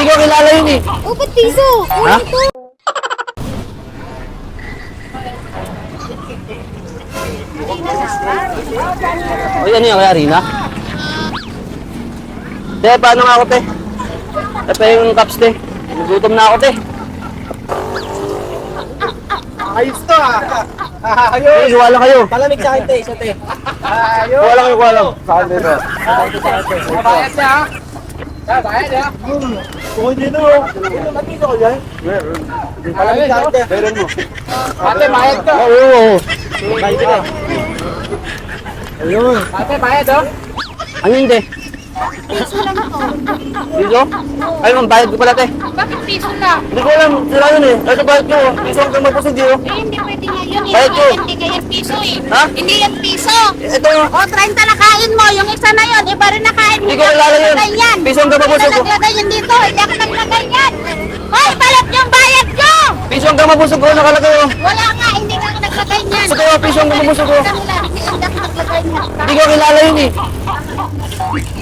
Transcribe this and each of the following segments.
Hindi ko kilala yun eh. Oh, ba't piso? Ha? Ito. O yan yung kaya Rina. Te, paano nga ako te? Te, yung cups te. Nagutom na ako te. Ayos to ah. Te, kuha lang kayo. Palamig sa akin te, isa te. Ayos. Kuha lang kayo, kuha lang. Sa akin dito. Bayad na ha. Bayad ha. Kung hindi no. Matito ko dyan. Palamig sa akin te. Meron mo. Ate, bayad ka. Oo. Bayad ka. Ayun. Ate, bayad oh. Ano yun te? Piso lang to. Dito? Ay, bayad ko pala te. Bakit piso lang? Hindi ko alam, sila yun eh. Ito bayad ko. Piso ang magpusog dito. Eh, hindi pwede nga yun. Bayad ko. Hindi kaya piso eh. Ha? Hindi yan piso. Ito yung... O, 30 na kain mo. Yung isa na yun, iba rin na kain mo. Hindi ko kilala yun. Yan. Piso ang gamabusog ko. Hindi naglagay yun dito. Hindi ako naglagay yan. Hoy, balat yung bayad ko! Piso ang gamabusog ko, nakalagay oh. Wala nga, hindi nga ako naglagay yan. Sa kaya piso ang gamabusog ko. Hindi ako naglagay yan. Hindi ko kilala yun eh.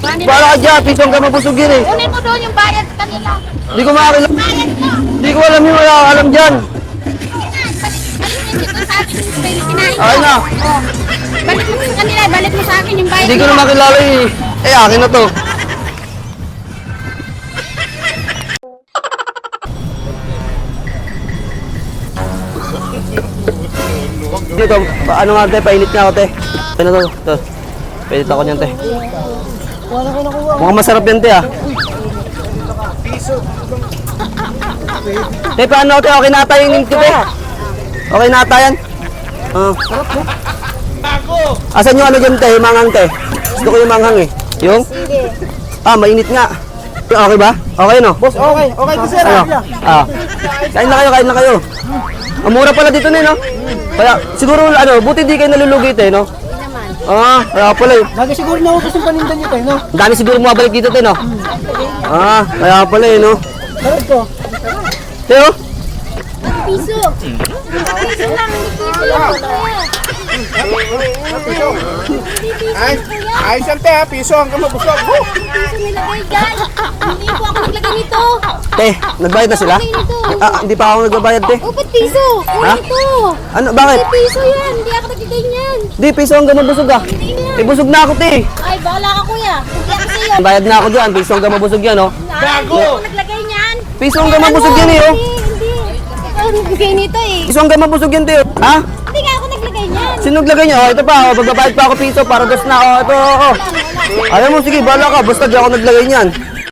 Bala ka dyan, piso ang gamabusog yun eh. Kunin mo doon yung bayad kanila. Hindi ko makakilala. Bayad ko. Hindi ko alam yun, wala akong alam dyan. Okay na. Balik mo sa kanila, balik mo sa akin yung bayad Hindi ko na makilala yun eh. Eh, akin na to. Dito, ano nga te, painit nga ako te. Ano to? Ito. Painit ako niyan te. Mukhang masarap yan te ah. Te, paano te? Okay nata yung link ko te. Okay nata yan. Asan yung ano dyan te? Manghang te. Gusto ko yung manghang eh. Yung? Ah, mainit nga. Okay ba? Okay no? Boss, okay. Okay to sir. Ano? Ah. Kain na kayo, kain na kayo. Ang mura pala dito na no? Kaya siguro ano, buti di kayo nalulugit eh no? Ah, kaya pala eh. Lagi siguro na ako sa panindan niyo tayo, no? Ang dami siguro bumabalik dito te no? Ah, kaya pala eh no? Sarap ko. Teo? piso. Piso lang, piso lang. Ay, sante ha, piso ang kamabusog. Piso nilagay dyan. Hindi po ako naglagay nito. Te, nagbayad na sila? Ah, hindi pa ako nagbabayad te. Oh, ba't piso? Ha? Ito. Ano, bakit? Hindi piso yan. Hindi ako naglagay niyan. Di, piso ang gamabusog ah. Eh, busog na ako te. Ay, bahala ka kuya. Hindi ako sa'yo. Bayad na ako dyan, piso ang gamabusog yan oh. Hindi ako naglagay niyan. Piso ang gamabusog yan eh oh. Hindi. Ikaw naglagay nito eh. Piso ang gamabusog yan te oh. Ha? Hindi nga ako naglagay niyan. Sino naglagay niya? Oh, ito pa oh, magbabayad pa ako piso para dos na oh. Ito oh. Alam mo, sige, bahala ka. Basta di ako naglagay niyan.